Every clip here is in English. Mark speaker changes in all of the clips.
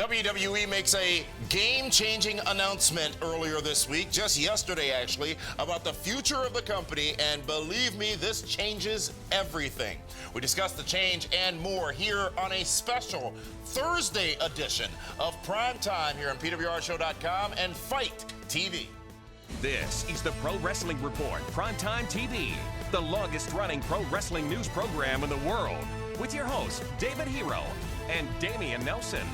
Speaker 1: WWE makes a game-changing announcement earlier this week, just yesterday actually, about the future of the company, and believe me, this changes everything. We discuss the change and more here on a special Thursday edition of Primetime here on PWRshow.com and Fight TV.
Speaker 2: This is the Pro Wrestling Report, Primetime TV, the longest-running pro wrestling news program in the world, with your hosts, David Hero and Damian Nelson.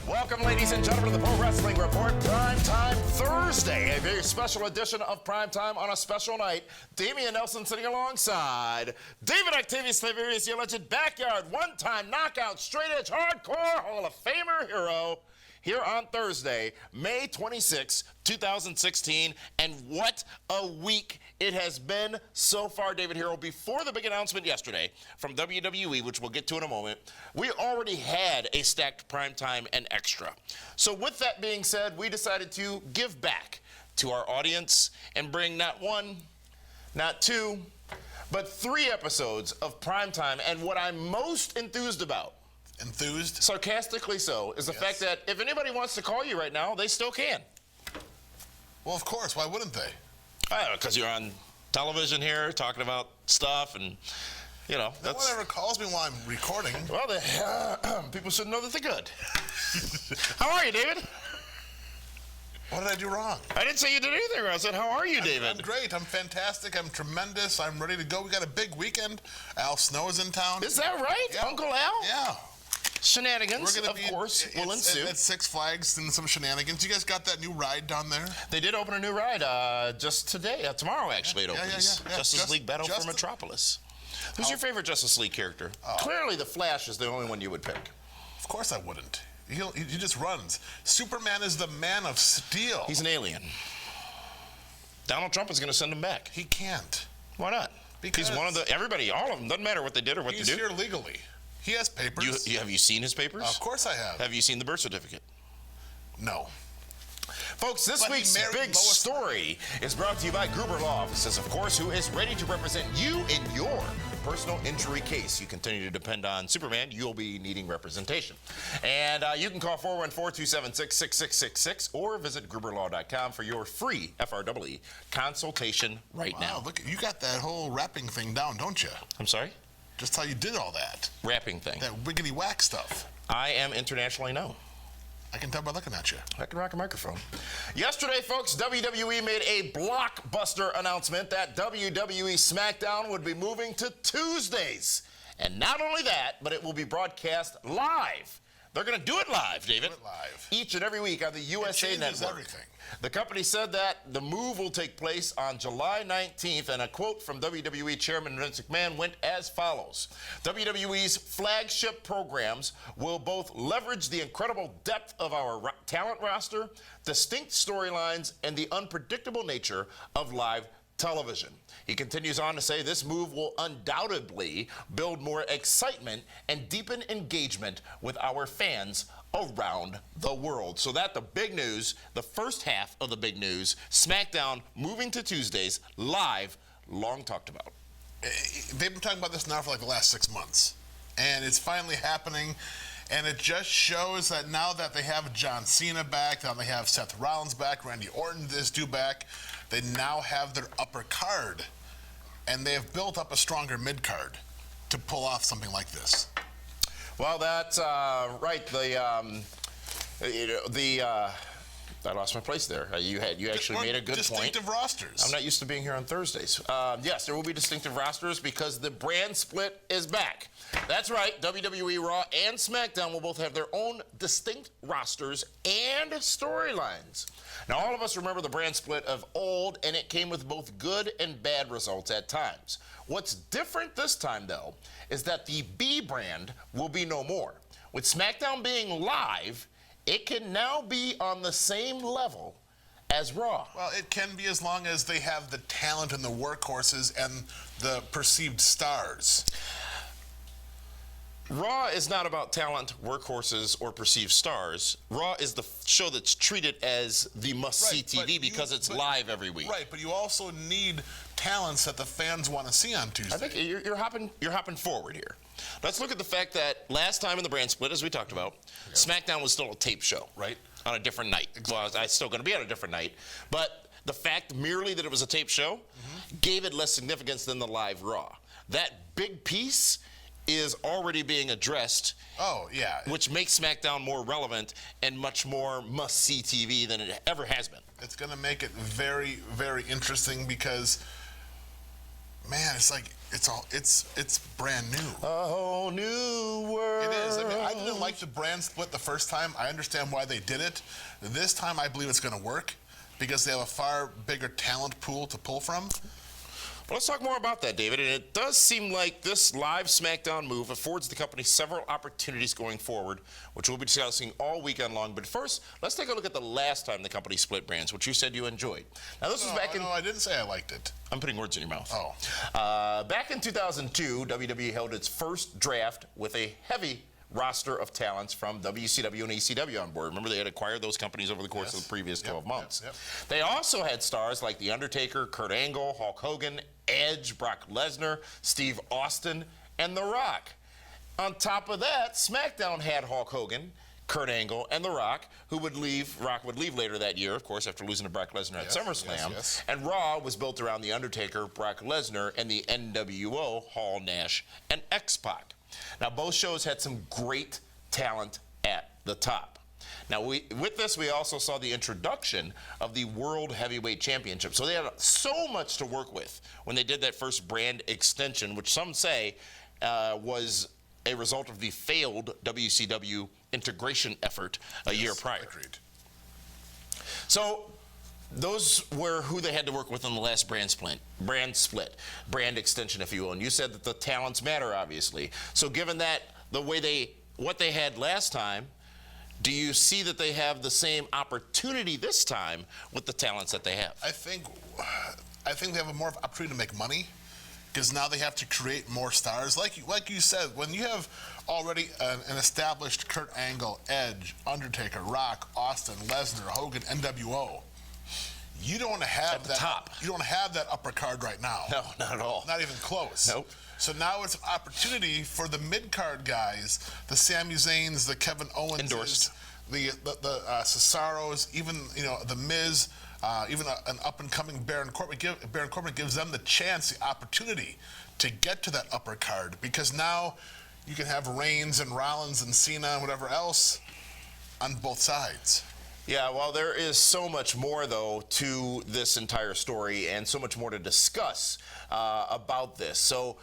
Speaker 1: Welcome, ladies and gentlemen, to the Pro Wrestling Report, Primetime Thursday, a very special edition of Primetime on a special night. Damian Nelson sitting alongside David Octavius Tiberius, your alleged backyard, one-time knockout, straight-edge, hardcore Hall of Famer hero, here on Thursday, May 26, 2016, and what a week it has been so far, David Hero. Before the big announcement yesterday from WWE, which we'll get to in a moment, we already had a stacked Primetime and Extra. So with that being said, we decided to give back to our audience and bring not one, not two, but 3 episodes of Primetime. And what I'm most enthused about, sarcastically so, is the fact that if anybody wants to call you right now, they still can.
Speaker 3: Well, of course. Why wouldn't they?
Speaker 1: I don't know, because you're on television here talking about stuff, and, you know.
Speaker 3: No one ever calls me while I'm recording.
Speaker 1: Well, people should know that they're good. How are you, David?
Speaker 3: What did I do wrong?
Speaker 1: I didn't say you did anything wrong. I said, how are you, David?
Speaker 3: I'm great. I'm fantastic. I'm tremendous. I'm ready to go. We got a big weekend. Al Snow is in town.
Speaker 1: Is that right?
Speaker 3: Yeah.
Speaker 1: Uncle Al?
Speaker 3: Yeah.
Speaker 1: Shenanigans, of course, will ensue.
Speaker 3: At Six Flags and some shenanigans. You guys got that new ride down there?
Speaker 1: They did open a new ride just today. Tomorrow, actually, it opens.
Speaker 3: Yeah.
Speaker 1: Justice League Battle for Metropolis. Who's your favorite Justice League character? Clearly, the Flash is the only one you would pick.
Speaker 3: Of course I wouldn't. He just runs. Superman is the man of steel.
Speaker 1: He's an alien. Donald Trump is going to send him back.
Speaker 3: He can't.
Speaker 1: Why not?
Speaker 3: Because
Speaker 1: he's one of everybody, all of them. Doesn't matter what they did or what they do.
Speaker 3: He's here legally. He has papers.
Speaker 1: Have you seen his papers?
Speaker 3: Of course I have.
Speaker 1: Have you seen the birth certificate?
Speaker 3: No.
Speaker 1: Folks, this week's big story is brought to you by Gruber Law Offices, of course, who is ready to represent you in your personal injury case. You continue to depend on Superman, you'll be needing representation. And you can call 414-276-6666 or visit gruberlaw.com for your free FRWE consultation right now.
Speaker 3: Wow, look, you got that whole rapping thing down, don't you?
Speaker 1: I'm sorry?
Speaker 3: Just how you did all that.
Speaker 1: Rapping thing.
Speaker 3: That wiggity whack stuff.
Speaker 1: I am internationally known.
Speaker 3: I can tell by looking at you.
Speaker 1: I can rock a microphone. Yesterday, folks, WWE made a blockbuster announcement that WWE Smackdown would be moving to Tuesdays. And not only that, but it will be broadcast live. They're going to do it live, David.
Speaker 3: Do it live.
Speaker 1: Each and every week on the USA Network.
Speaker 3: Everything.
Speaker 1: The company said that the move will take place on July 19th, and a quote from WWE Chairman Vince McMahon went as follows. WWE's flagship programs will both leverage the incredible depth of our talent roster, distinct storylines, and the unpredictable nature of live television. He continues on to say this move will undoubtedly build more excitement and deepen engagement with our fans around the world. So that the big news, the first half of the big news, SmackDown moving to Tuesdays, live, long talked about.
Speaker 3: They've been talking about this now for like the last 6 months. And it's finally happening. And it just shows that now that they have John Cena back, now they have Seth Rollins back, Randy Orton is due back, they now have their upper card. And they have built up a stronger mid card to pull off something like this.
Speaker 1: Well, that's right. I lost my place there. You actually made a good point.
Speaker 3: Distinctive rosters.
Speaker 1: I'm not used to being here on Thursdays. Yes, there will be distinctive rosters because the brand split is back. That's right. WWE Raw and SmackDown will both have their own distinct rosters and storylines. Now, all of us remember the brand split of old, and it came with both good and bad results at times. What's different this time, though, is that the B brand will be no more. With SmackDown being live, it can now be on the same level as Raw.
Speaker 3: Well, it can be as long as they have the talent and the workhorses and the perceived stars.
Speaker 1: Raw is not about talent, workhorses, or perceived stars. Raw is the show that's treated as the must-see TV because it's live every week.
Speaker 3: Right, but you also need talents that the fans want to see on Tuesday.
Speaker 1: I think you're hopping forward here. Let's look at the fact that last time in the brand split, as we talked about, SmackDown was still a tape show,
Speaker 3: right,
Speaker 1: on a different night. Exactly. Well, it's still going to be on a different night, but the fact merely that it was a tape show gave it less significance than the live Raw. That big piece is already being addressed.
Speaker 3: Oh, yeah.
Speaker 1: Which makes SmackDown more relevant and much more must-see TV than it ever has been.
Speaker 3: It's going to make it very, very interesting because, man, it's like it's brand new.
Speaker 1: A whole new world.
Speaker 3: It is. I mean, I didn't like the brand split the first time. I understand why they did it. This time, I believe it's going to work because they have a far bigger talent pool to pull from.
Speaker 1: Well, let's talk more about that, David. And it does seem like this live SmackDown move affords the company several opportunities going forward, which we'll be discussing all weekend long. But first, let's take a look at the last time the company split brands, which you said you enjoyed. Now, this was back in...
Speaker 3: No, I didn't say I liked it.
Speaker 1: I'm putting words in your mouth.
Speaker 3: Oh.
Speaker 1: Back in 2002, WWE held its first draft with a heavy roster of talents from WCW and ECW on board. Remember, they had acquired those companies over the course of the previous 12 months. They also had stars like The Undertaker, Kurt Angle, Hulk Hogan, Edge, Brock Lesnar, Steve Austin, and The Rock. On top of that, SmackDown had Hulk Hogan, Kurt Angle, and The Rock, who would leave. Rock would leave later that year, of course, after losing to Brock Lesnar at SummerSlam. And Raw was built around The Undertaker, Brock Lesnar, and the NWO, Hall, Nash, and X-Pac. Now, both shows had some great talent at the top. Now, with this, we also saw the introduction of the World Heavyweight Championship. So they had so much to work with when they did that first brand extension, which some say was a result of the failed WCW integration effort a year prior.
Speaker 3: Agreed.
Speaker 1: So those were who they had to work with in the last brand split, brand extension, if you will. And you said that the talents matter, obviously. So given that, what they had last time, do you see that they have the same opportunity this time with the talents that they have?
Speaker 3: I think they have a more opportunity to make money because now they have to create more stars. Like you said, when you have already an established Kurt Angle, Edge, Undertaker, Rock, Austin, Lesnar, Hogan, NWO, you don't have
Speaker 1: at the top.
Speaker 3: You don't have that upper card right now.
Speaker 1: No, not at all.
Speaker 3: Not even close.
Speaker 1: Nope.
Speaker 3: So now it's an opportunity for the mid-card guys, the Sami Zayns, the Kevin Owens,
Speaker 1: endorsed,
Speaker 3: the Cesaros, even the Miz, even an up-and-coming Baron Corbin. Baron Corbin gives them the chance, the opportunity to get to that upper card because now you can have Reigns and Rollins and Cena and whatever else on both sides.
Speaker 1: Yeah, well, there is so much more, though, to this entire story and so much more to discuss about this. So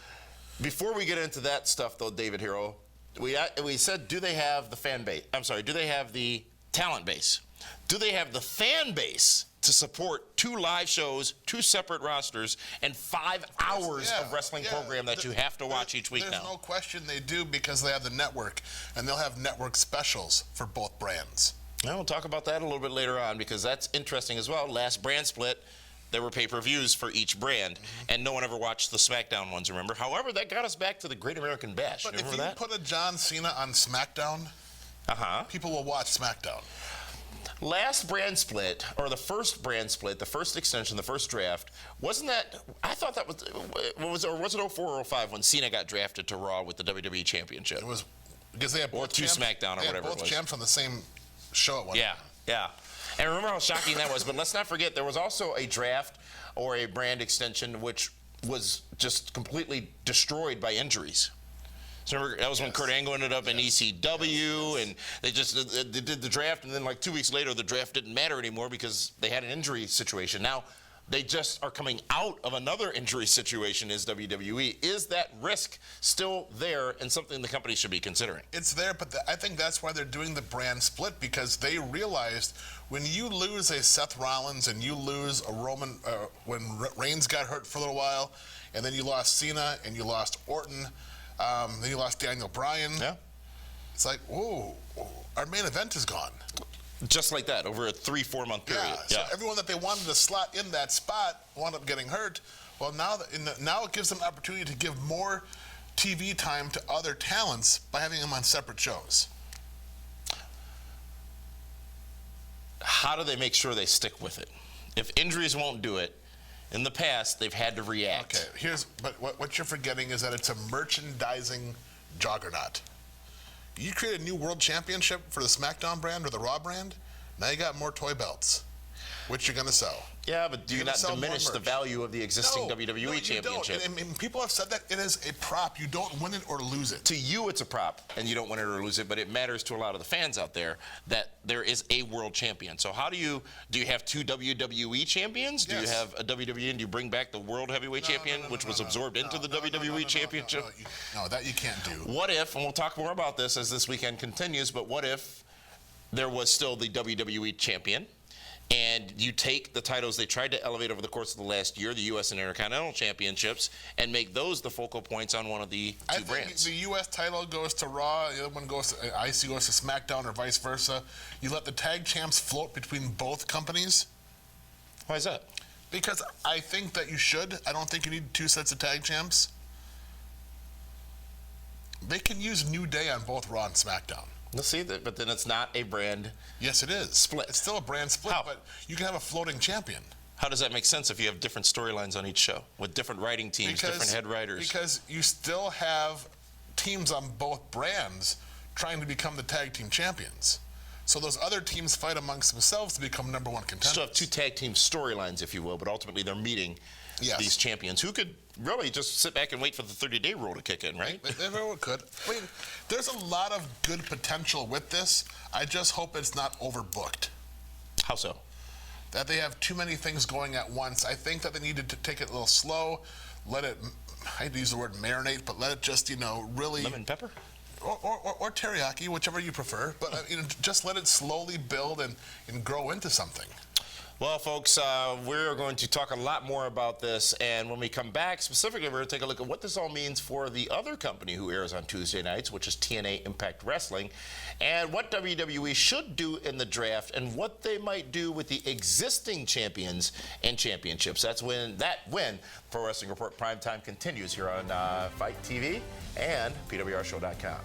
Speaker 1: before we get into that stuff, though, David Hero, we said, do they have the fan base? I'm sorry, do they have the talent base? Do they have the fan base to support 2 live shows, 2 separate rosters, and 5 hours of wrestling program that you have to watch each week now?
Speaker 3: There's no question they do because they have the network, and they'll have network specials for both brands.
Speaker 1: Well, we'll talk about that a little bit later on because that's interesting as well. Last brand split, there were pay-per-views for each brand, and no one ever watched the SmackDown ones, remember? However, that got us back to the Great American Bash.
Speaker 3: But
Speaker 1: remember
Speaker 3: if you put a John Cena on SmackDown, people will watch SmackDown.
Speaker 1: Last brand split, or the first brand split, the first extension, the first draft, wasn't that, I thought that was it 04 or 05 when Cena got drafted to Raw with the WWE Championship?
Speaker 3: It was, because they had
Speaker 1: both champs, SmackDown or whatever it was.
Speaker 3: Both champs on the same show at one time.
Speaker 1: Yeah. And remember how shocking that was. But let's not forget, there was also a draft or a brand extension which was just completely destroyed by injuries. So remember, that was when Kurt Angle ended up in ECW, and they did the draft, and then like 2 weeks later, the draft didn't matter anymore because they had an injury situation. Now, they just are coming out of another injury situation as WWE. Is that risk still there and something the company should be considering?
Speaker 3: It's there, but I think that's why they're doing the brand split, because they realized when you lose a Seth Rollins and you lose a Roman, when Reigns got hurt for a little while, and then you lost Cena and you lost Orton, then you lost Daniel Bryan. Yeah. It's like, whoa, our main event is gone.
Speaker 1: Just like that, over a 3-4 month period.
Speaker 3: So everyone that they wanted to slot in that spot wound up getting hurt. Well, now it gives them an opportunity to give more TV time to other talents by having them on separate shows.
Speaker 1: How do they make sure they stick with it? If injuries won't do it, in the past, they've had to react.
Speaker 3: Okay, but what you're forgetting is that it's a merchandising juggernaut. You create a new world championship for the SmackDown brand or the Raw brand, now you got more toy belts, which you're going to sell.
Speaker 1: Yeah, but do you not diminish the value of the existing WWE Championship?
Speaker 3: And people have said that it is a prop. You don't win it or lose it.
Speaker 1: To you, it's a prop, and you don't win it or lose it, but it matters to a lot of the fans out there that there is a world champion. So how do you have two WWE champions? Do you have a WWE, and do you bring back the World Heavyweight Champion, which was absorbed into the WWE Championship?
Speaker 3: No, that you can't do.
Speaker 1: What if, and we'll talk more about this as this weekend continues, but what if there was still the WWE Champion, and you take the titles they tried to elevate over the course of the last year, the U.S. and Intercontinental Championships, and make those the focal points on one of the two brands?
Speaker 3: The U.S. title goes to Raw, the other one goes to IC goes to SmackDown, or vice versa. You let the tag champs float between both companies.
Speaker 1: Why is that?
Speaker 3: Because I think that you should. I don't think you need two sets of tag champs. They can use New Day on both Raw and SmackDown.
Speaker 1: Let's see that, but then it's not a brand.
Speaker 3: Yes, it is.
Speaker 1: Split.
Speaker 3: It's still a brand split, but you can have a floating champion.
Speaker 1: How does that make sense if you have different storylines on each show with different writing teams, different head writers?
Speaker 3: Because you still have teams on both brands trying to become the tag team champions. So those other teams fight amongst themselves to become number one contenders.
Speaker 1: So have two tag team storylines, if you will, but ultimately they're meeting these champions who could really just sit back and wait for the 30-day rule to kick in, right?
Speaker 3: They very well could. I mean, there's a lot of good potential with this. I just hope it's not overbooked.
Speaker 1: How so?
Speaker 3: That they have too many things going at once. I think that they needed to take it a little slow, let it, I hate to use the word marinate, but let it just, really...
Speaker 1: Lemon pepper?
Speaker 3: Or teriyaki, whichever you prefer. But just let it slowly build and grow into something.
Speaker 1: Well, folks, we're going to talk a lot more about this, and when we come back, specifically, we're going to take a look at what this all means for the other company who airs on Tuesday nights, which is TNA Impact Wrestling, and what WWE should do in the draft, and what they might do with the existing champions and championships. That's when Pro Wrestling Report Primetime continues here on Fight TV and PWRshow.com.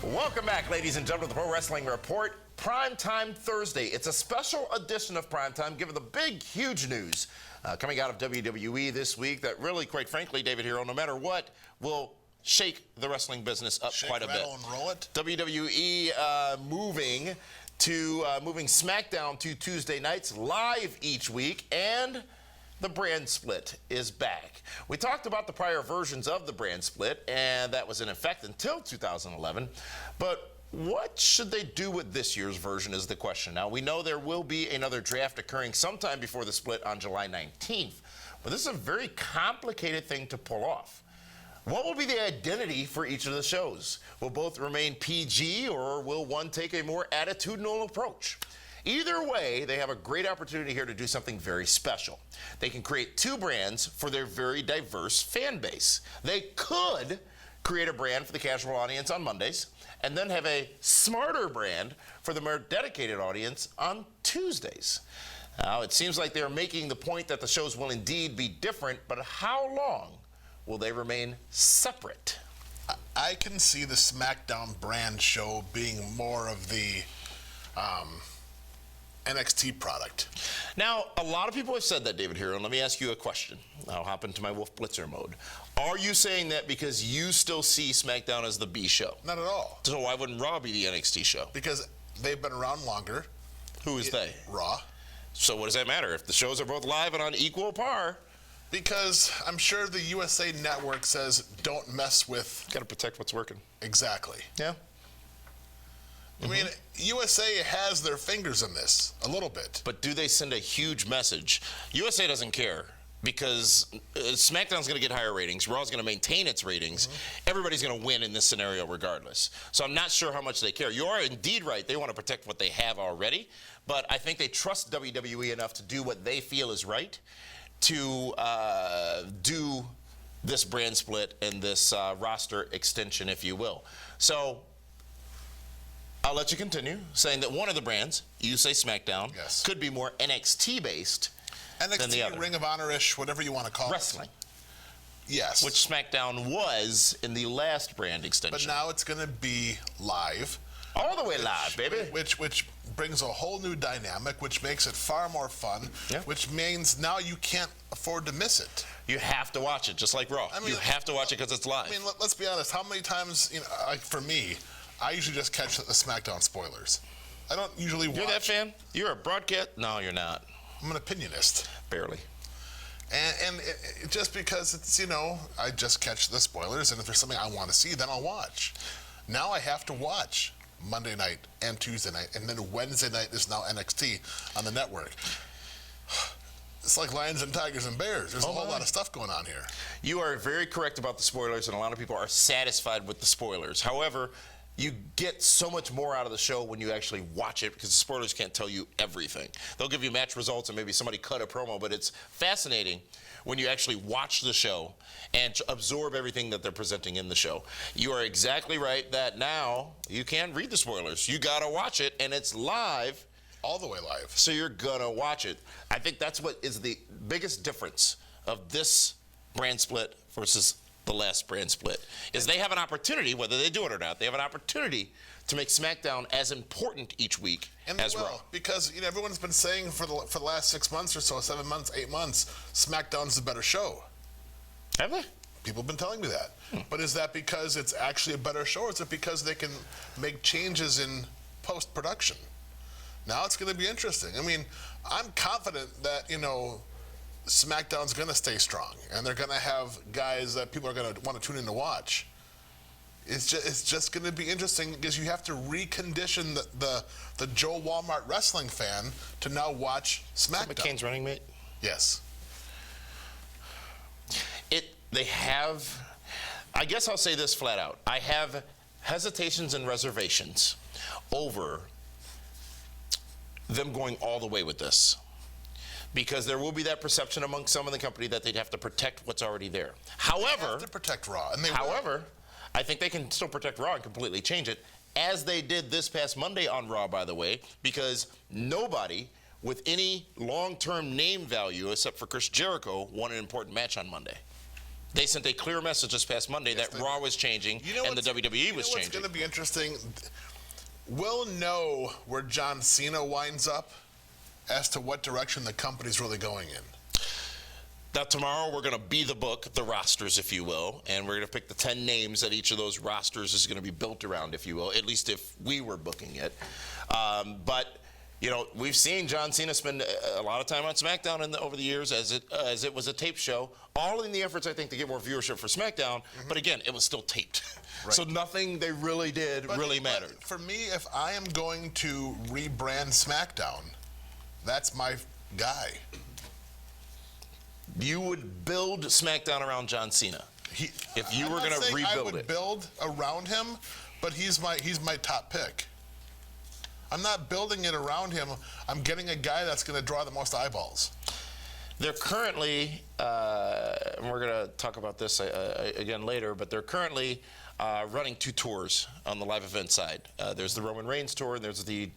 Speaker 1: Welcome back, ladies and gentlemen, to the Pro Wrestling Report. Primetime Thursday. It's a special edition of Primetime, given the big, huge news coming out of WWE this week that really, quite frankly, David Hero, no matter what, will shake the wrestling business up quite a bit.
Speaker 3: Rattle, and roll it.
Speaker 1: WWE moving SmackDown to Tuesday nights live each week, and the brand split is back. We talked about the prior versions of the brand split, and that was in effect until 2011. But what should they do with this year's version is the question. Now, we know there will be another draft occurring sometime before the split on July 19th. But this is a very complicated thing to pull off. What will be the identity for each of the shows? Will both remain PG, or will one take a more attitudinal approach? Either way, they have a great opportunity here to do something very special. They can create two brands for their very diverse fan base. They could create a brand for the casual audience on Mondays, and then have a smarter brand for the more dedicated audience on Tuesdays. Now, it seems like they're making the point that the shows will indeed be different, but how long will they remain separate?
Speaker 3: I can see the SmackDown brand show being more of the NXT product.
Speaker 1: Now, a lot of people have said that, David Hero, and let me ask you a question. I'll hop into my Wolf Blitzer mode. Are you saying that because you still see SmackDown as the B show?
Speaker 3: Not at all.
Speaker 1: So why wouldn't Raw be the NXT show?
Speaker 3: Because they've been around longer.
Speaker 1: Who is they?
Speaker 3: Raw.
Speaker 1: So what does that matter? If the shows are both live and on equal par.
Speaker 3: Because I'm sure the USA Network says, don't mess with...
Speaker 1: Got to protect what's working.
Speaker 3: Exactly.
Speaker 1: Yeah.
Speaker 3: I mean, USA has their fingers in this, a little bit.
Speaker 1: But do they send a huge message? USA doesn't care because SmackDown's going to get higher ratings. Raw's going to maintain its ratings. Everybody's going to win in this scenario regardless. So I'm not sure how much they care. You are indeed right. They want to protect what they have already. But I think they trust WWE enough to do what they feel is right to do this brand split and this roster extension, if you will. So I'll let you continue saying that one of the brands, you say SmackDown,
Speaker 3: yes,
Speaker 1: could be more NXT-based than the other.
Speaker 3: Ring of Honor-ish, whatever you want to call
Speaker 1: Wrestling.
Speaker 3: it. Yes.
Speaker 1: Which SmackDown was in the last brand extension.
Speaker 3: But now it's going to be live.
Speaker 1: All the way live, baby.
Speaker 3: Which brings a whole new dynamic, which makes it far more fun, which means now you can't afford to miss it.
Speaker 1: You have to watch it, just like Raw. I mean, you have to watch it because it's live.
Speaker 3: I mean, let's be honest. How many times, like for me, I usually just catch the SmackDown spoilers. I don't usually watch.
Speaker 1: You're that fan? You're a broadcast? No, you're not.
Speaker 3: I'm an opinionist.
Speaker 1: Barely.
Speaker 3: And just because it's, I just catch the spoilers, and if there's something I want to see, then I'll watch. Now I have to watch Monday night and Tuesday night, and then Wednesday night is now NXT on the network. It's like lions and tigers and bears. There's a whole lot of stuff going on here.
Speaker 1: You are very correct about the spoilers, and a lot of people are satisfied with the spoilers. However, you get so much more out of the show when you actually watch it because the spoilers can't tell you everything. They'll give you match results and maybe somebody cut a promo, but it's fascinating when you actually watch the show and absorb everything that they're presenting in the show. You are exactly right that now you can't read the spoilers. You got to watch it, and it's live.
Speaker 3: All the way live.
Speaker 1: So you're going to watch it. I think that's what is the biggest difference of this brand split versus the last brand split, is they have an opportunity, whether they do it or not, they have an opportunity to make SmackDown as important each week as Raw.
Speaker 3: Because everyone's been saying for the last 6 months or so, 7 months, 8 months, SmackDown's the better show.
Speaker 1: Have they?
Speaker 3: People have been telling me that. But is that because it's actually a better show, or is it because they can make changes in post-production? Now it's going to be interesting. I mean, I'm confident that, SmackDown's going to stay strong, and they're going to have guys that people are going to want to tune in to watch. It's just going to be interesting because you have to recondition the Joe Walmart wrestling fan to now watch SmackDown.
Speaker 1: McCain's running mate?
Speaker 3: Yes.
Speaker 1: They have, I guess I'll say this flat out. I have hesitations and reservations over them going all the way with this, because there will be that perception among some in the company that they'd have to protect what's already there. However,
Speaker 3: they have to protect Raw, and they
Speaker 1: will.
Speaker 3: I
Speaker 1: think they can still protect Raw and completely change it, as they did this past Monday on Raw, by the way, because nobody with any long-term name value, except for Chris Jericho, won an important match on Monday. They sent a clear message this past Monday that Raw was changing and the WWE was changing.
Speaker 3: What's going to be interesting? We'll know where John Cena winds up as to what direction the company's really going in.
Speaker 1: Now, tomorrow we're going to be the book, the rosters, if you will, and we're going to pick the 10 names that each of those rosters is going to be built around, if you will, at least if we were booking it. But we've seen John Cena spend a lot of time on SmackDown over the years as it was a tape show, all in the efforts, I think, to get more viewership for SmackDown. But again, it was still taped. Right. So nothing they really did really mattered.
Speaker 3: For me, if I am going to rebrand SmackDown, that's my guy.
Speaker 1: You would build SmackDown around John Cena. If you were going to rebuild it.
Speaker 3: I would build around him, but he's my top pick. I'm not building it around him. I'm getting a guy that's going to draw the most eyeballs.
Speaker 1: They're currently, and we're going to talk about this again later, but they're currently running 2 tours on the live event side. There's the Roman Reigns tour, and there's the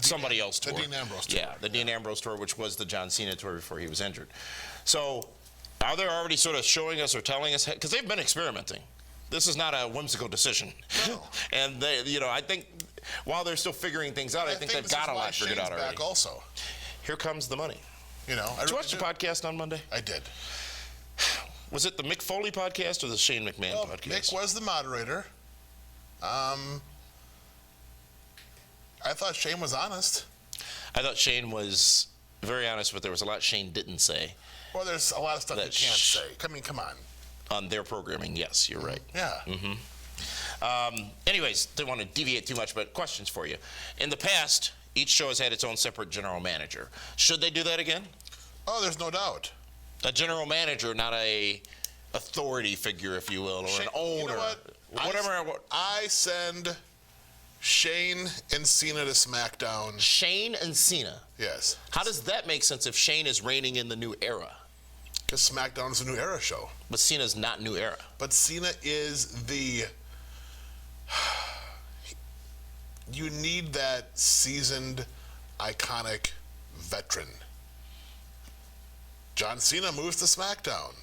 Speaker 1: somebody else tour.
Speaker 3: The Dean Ambrose tour.
Speaker 1: Yeah, the Dean Ambrose tour, which was the John Cena tour before he was injured. So are they already sort of showing us or telling us, because they've been experimenting. This is not a whimsical decision. No. And they, I think while they're still figuring things out, I think they've got a lot figured out already.
Speaker 3: Back also.
Speaker 1: Here comes the money.
Speaker 3: Did
Speaker 1: you watch the podcast on Monday?
Speaker 3: I did.
Speaker 1: Was it the Mick Foley podcast or the Shane McMahon podcast?
Speaker 3: Mick was the moderator. I thought Shane was honest.
Speaker 1: I thought Shane was very honest, but there was a lot Shane didn't say.
Speaker 3: Well, there's a lot of stuff you can't say. I mean, come on.
Speaker 1: On their programming, yes, you're right.
Speaker 3: Yeah.
Speaker 1: Anyways, don't want to deviate too much, but questions for you. In the past, each show has had its own separate general manager. Should they do that again?
Speaker 3: Oh, there's no doubt.
Speaker 1: A general manager, not a authority figure, if you will, or an owner.
Speaker 3: You know what?
Speaker 1: Whatever.
Speaker 3: I send Shane and Cena to SmackDown.
Speaker 1: Shane and Cena.
Speaker 3: Yes.
Speaker 1: How does that make sense if Shane is reigning in the new era?
Speaker 3: Because SmackDown is a new era show.
Speaker 1: But Cena's not new era.
Speaker 3: But Cena is the... You need that seasoned, iconic veteran. John Cena moves to SmackDown.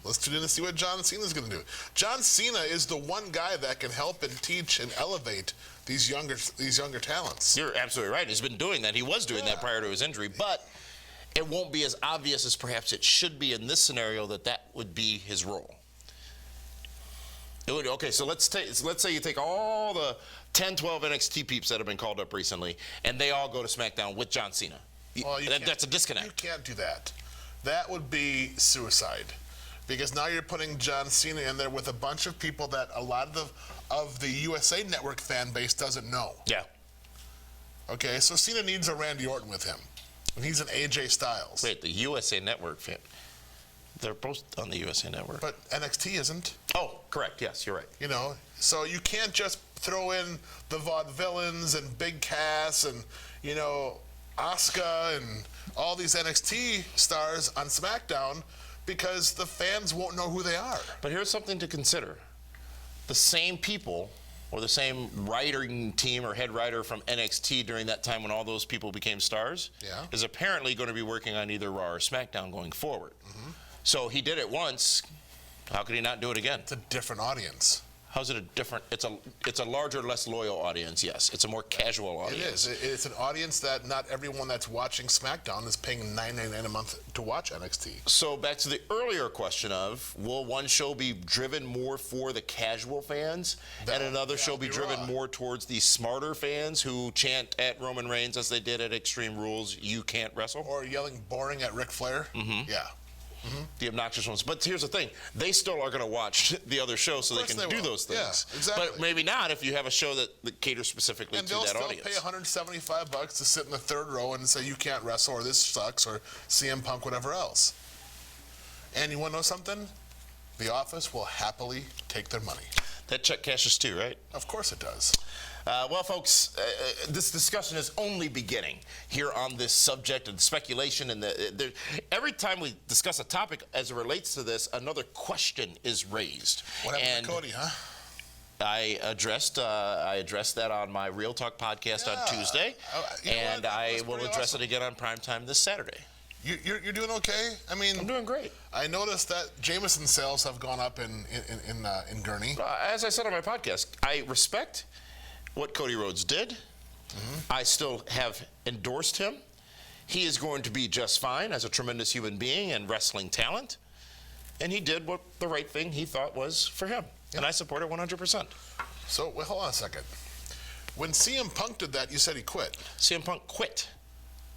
Speaker 3: Let's tune in to see what John Cena's going to do. John Cena is the one guy that can help and teach and elevate these younger talents.
Speaker 1: You're absolutely right. He's been doing that. He was doing that prior to his injury, but it won't be as obvious as perhaps it should be in this scenario that would be his role. Okay, so let's say you take all the 10, 12 NXT peeps that have been called up recently, and they all go to SmackDown with John Cena.
Speaker 3: Well,
Speaker 1: That's a disconnect.
Speaker 3: You can't do that. That would be suicide. Because now you're putting John Cena in there with a bunch of people that a lot of the USA Network fan base doesn't know.
Speaker 1: Yeah.
Speaker 3: Okay, so Cena needs a Randy Orton with him. And he's an AJ Styles.
Speaker 1: Wait, the USA Network fan. They're both on the USA Network.
Speaker 3: But NXT isn't.
Speaker 1: Oh, correct. Yes, you're right.
Speaker 3: You know, so you can't just throw in the Vaudevillains and Big Cass and, you know, Asuka and all these NXT stars on SmackDown because the fans won't know who they are.
Speaker 1: But here's something to consider. The same people or the same writing team or head writer from NXT during that time when all those people became stars is apparently going to be working on either Raw or SmackDown going forward. So he did it once. How could he not do it again?
Speaker 3: It's a different audience.
Speaker 1: How's it a different? It's a larger, less loyal audience. Yes, it's a more casual audience.
Speaker 3: It is. It's an audience that not everyone that's watching SmackDown is paying $9.99 a month to watch NXT.
Speaker 1: So back to the earlier question of, will one show be driven more for the casual fans, and another show be driven more towards the smarter fans who chant at Roman Reigns as they did at Extreme Rules, "You can't wrestle,"
Speaker 3: or yelling boring at Ric Flair? Yeah.
Speaker 1: The obnoxious ones. But here's the thing. They still are going to watch the other show so they can do those things.
Speaker 3: Yeah, exactly.
Speaker 1: But maybe not if you have a show that caters specifically to that audience.
Speaker 3: And they'll still pay $175 to sit in the third row and say, you can't wrestle, or this sucks, or CM Punk, whatever else. And you want to know something? The Office will happily take their money.
Speaker 1: That check cashes too, right?
Speaker 3: Of course it does.
Speaker 1: Well, folks, this discussion is only beginning here on this subject and speculation. And every time we discuss a topic as it relates to this, another question is raised.
Speaker 3: What happened to Cody, huh?
Speaker 1: I addressed that on my Real Talk podcast on Tuesday, and I will address it again on PrimeTime this Saturday.
Speaker 3: You're doing okay? I mean,
Speaker 1: I'm doing great.
Speaker 3: I noticed that Jameson sales have gone up in Gurney.
Speaker 1: As I said on my podcast, I respect what Cody Rhodes did. I still have endorsed him. He is going to be just fine as a tremendous human being and wrestling talent. And he did what the right thing he thought was for him. And I support it 100%.
Speaker 3: So, wait, hold on a second. When CM Punk did that, you said he quit.
Speaker 1: CM Punk quit.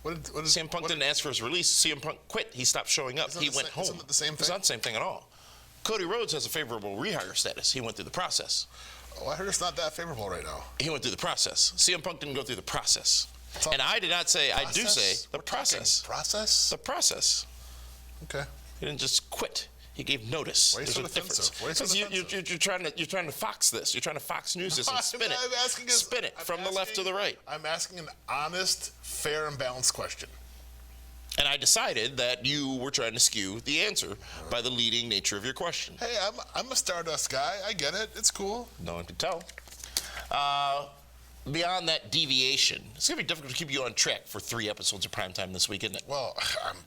Speaker 1: CM Punk didn't ask for his release. CM Punk quit. He stopped showing up. He went home.
Speaker 3: Isn't it the same thing?
Speaker 1: It's not the same thing at all. Cody Rhodes has a favorable rehire status. He went through the process.
Speaker 3: Oh, I heard it's not that favorable right now.
Speaker 1: He went through the process. CM Punk didn't go through the process. And I did not say, I do say, the process.
Speaker 3: Process?
Speaker 1: The process.
Speaker 3: Okay.
Speaker 1: He didn't just quit. He gave notice.
Speaker 3: Why are you so defensive?
Speaker 1: Because you're trying to Fox this. You're trying to Fox News this and spin it from the left to the right. I'm asking an honest, fair, and balanced question. And I decided that you were trying to skew the answer by the leading nature of your question. Hey, I'm a Stardust guy. I get it. It's cool. No one can tell. Beyond that deviation, it's going to be difficult to keep you on track for 3 episodes of Primetime this week, isn't it? Well,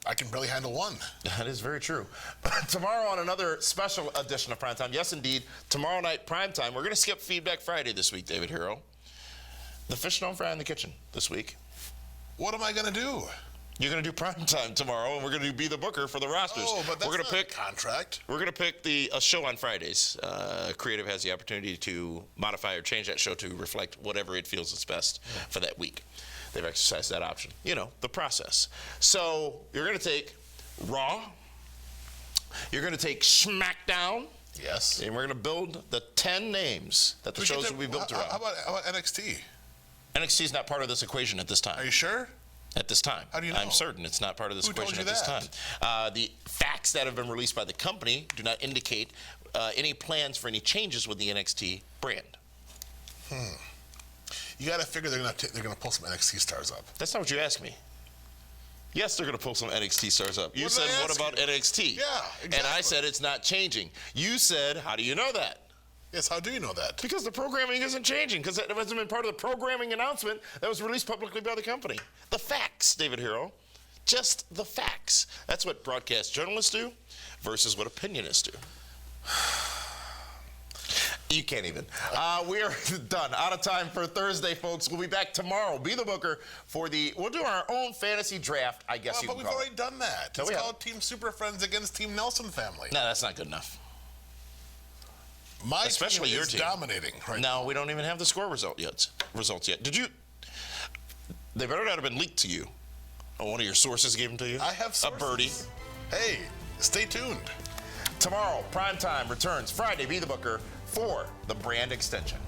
Speaker 1: I can barely handle 1. That is very true. But tomorrow on another special edition of Primetime, yes, indeed, tomorrow night, Primetime, we're going to skip Feedback Friday this week, David Hero. The fish don't fry in the kitchen this week. What am I going to do? You're going to do Primetime tomorrow, and we're going to be the booker for the rosters. Oh, but that's not a contract. We're going to pick a show on Fridays. Creative has the opportunity to modify or change that show to reflect whatever it feels is best for that week. They've exercised that option. You know, the process. So you're going to take Raw. You're going to take SmackDown. Yes. And we're going to build the 10 names that the shows will be built around. How about NXT? NXT is not part of this equation at this time. Are you sure? At this time.
Speaker 3: How do you know?
Speaker 1: I'm certain it's not part of this
Speaker 3: Who told
Speaker 1: equation
Speaker 3: you
Speaker 1: at this
Speaker 3: that?
Speaker 1: time. The facts that have been released by the company do not indicate any plans for any changes with the NXT brand.
Speaker 3: You got to figure they're gonna pull some NXT stars up.
Speaker 1: That's not what you asked me. Yes, they're going to pull some NXT stars up. You
Speaker 3: What did
Speaker 1: said,
Speaker 3: I
Speaker 1: what
Speaker 3: ask
Speaker 1: about
Speaker 3: you?
Speaker 1: NXT?
Speaker 3: Yeah, exactly.
Speaker 1: And I said it's not changing. You said, how do you know that?
Speaker 3: Yes, how do you know that?
Speaker 1: Because the programming isn't changing, because it hasn't been part of the programming announcement that was released publicly by the company. The facts, David Hero. Just the facts. That's what broadcast journalists do versus what opinionists do. You can't even. We're done. Out of time for Thursday, folks. We'll be back tomorrow. Be the booker for we'll do our own fantasy draft, I guess you
Speaker 3: But
Speaker 1: can
Speaker 3: we've
Speaker 1: call
Speaker 3: already done that.
Speaker 1: No,
Speaker 3: It's
Speaker 1: we
Speaker 3: called Team Super Friends against Team Nelson Family.
Speaker 1: No, that's not good enough.
Speaker 3: My
Speaker 1: Especially
Speaker 3: team
Speaker 1: your
Speaker 3: is
Speaker 1: team.
Speaker 3: dominating right now.
Speaker 1: No, we don't even have the score results yet. Did you? They better not have been leaked to you. Oh, one of your sources gave them to you?
Speaker 3: I have sources.
Speaker 1: A birdie.
Speaker 3: Hey, stay tuned.
Speaker 1: Tomorrow, Primetime returns Friday. Be the booker for the brand extension.